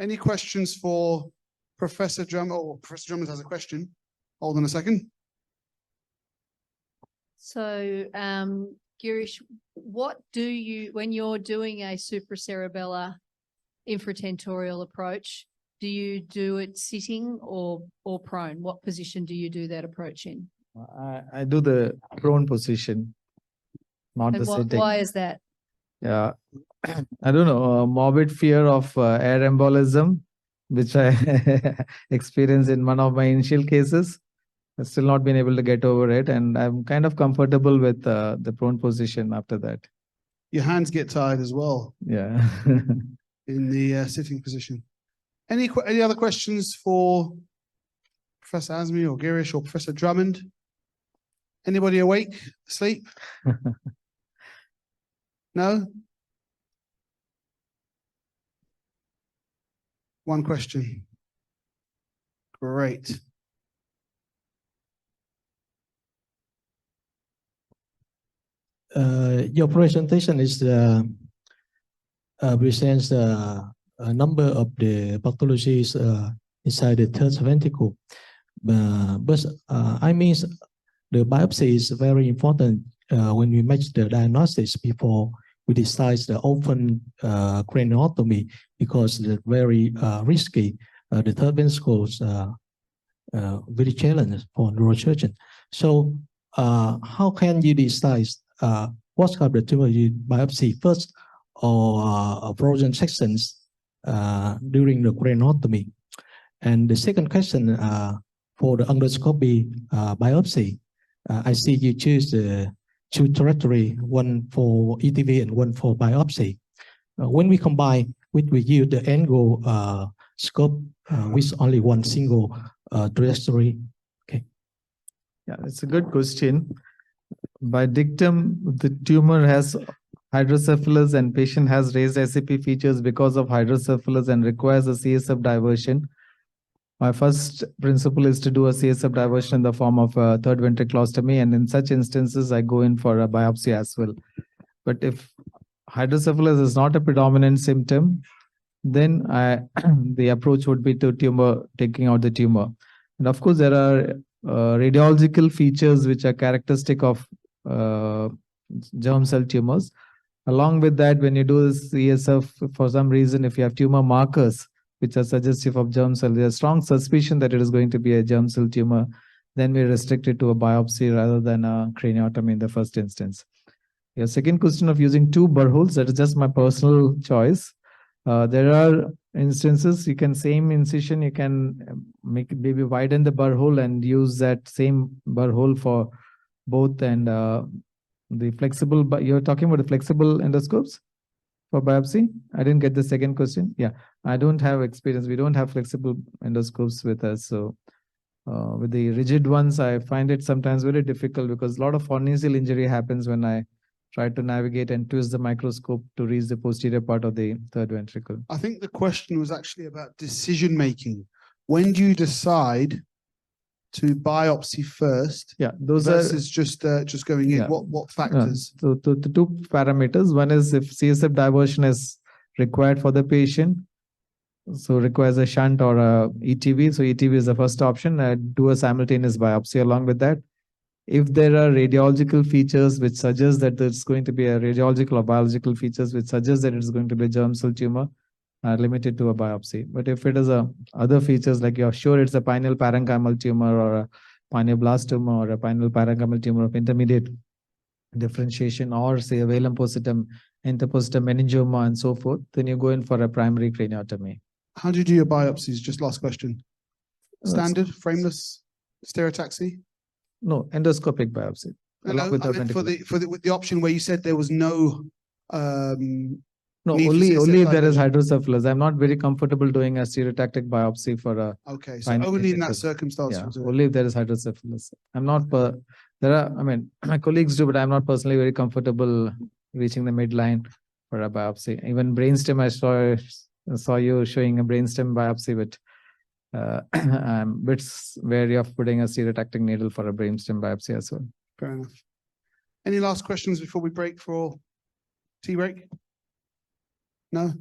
Any questions for Professor Drummond? Oh, Professor Drummond has a question. Hold on a second. So, Girish, what do you, when you're doing a supracerebellar infratentorial approach, do you do it sitting or prone? What position do you do that approach in? I do the prone position, not And the sitting. why is that? Yeah, I don't know, morbid fear of air embolism, which I experienced in one of my initial cases. I've still not been able to get over it, and I'm kind of comfortable with the prone position after that. Your hands get tired as well. Yeah. In the sitting position. Any other questions for Professor Azmi or Girish or Professor Drummond? Anybody awake, asleep? No? One question. Great. Your presentation is presents a number of the pathologies inside the third ventricle. But I mean, the biopsy is very important when we make the diagnosis before we decide the open craniotomy, because it's very risky. The third ventricle is very challenging for neurosurgeon. So how can you decide what kind of tumor you biopsy first, or frozen sections during the craniotomy? And the second question, for the endoscopy biopsy, I see you choose the two trajectory, one for ETV and one for biopsy. When we combine, we use the angle scope with only one single trajectory. Okay. Yeah, it's a good question. By dictum, the tumor has hydrocephalus and patient has raised SCP features because of hydrocephalus and requires a CSF diversion. My first principle is to do a CSF diversion in the form of a third ventriculostomy, and in such instances, I go in for a biopsy as well. But if hydrocephalus is not a predominant symptom, then the approach would be to taking out the tumor. And of course, there are radiological features which are characteristic of germ cell tumors. Along with that, when you do this CSF, for some reason, if you have tumor markers which are suggestive of germ cell, there's a strong suspicion that it is going to be a germ cell tumor, then we restrict it to a biopsy rather than a craniotomy in the first instance. Your second question of using two burr holes, that is just my personal choice. There are instances, you can same incision, you can maybe widen the burr hole and use that same burr hole for both. And the flexible, but you're talking about the flexible endoscopes for biopsy? I didn't get the second question. Yeah, I don't have experience. We don't have flexible endoscopes with us. So with the rigid ones, I find it sometimes very difficult because a lot of pharyngeal injury happens when I try to navigate and twist the microscope to reach the posterior part of the third ventricle. I think the question was actually about decision making. When do you decide to biopsy first? Yeah, those versus just going in. Yeah. What factors? So the two parameters. One is if CSF diversion is required for the patient, so requires a shunt or a ETV. So ETV is the first option. Do a simultaneous biopsy along with that. If there are radiological features which suggest that there's going to be a radiological or biological features which suggest that it's going to be a germ cell tumor, are limited to a biopsy. But if it is other features, like you're sure it's a pineal parenchymal tumor or a pineoblastoma or a pineal parenchymal tumor of intermediate differentiation, or say a velum poscitum, interposcitum meningioma and so forth, then you go in for a primary craniotomy. How do you do your biopsies? Just last question. Standard, frameless, stereotaxy? No, endoscopic biopsy. Hello, With I meant for the option where you said there was no no, need for only CSF if there is diversion. hydrocephalus. I'm not very comfortable doing a stereotactic biopsy for a Okay, so Fine. only in that circumstance. yeah, we'll do it. only if there is hydrocephalus. I'm not there are, I mean, my colleagues do, but I'm not personally very comfortable reaching the midline for a biopsy. Even brainstem, I saw you showing a brainstem biopsy, but I'm a bit wary of putting a stereotactic needle for a brainstem biopsy as well. Fair enough. Any last questions before we break for tea break? No?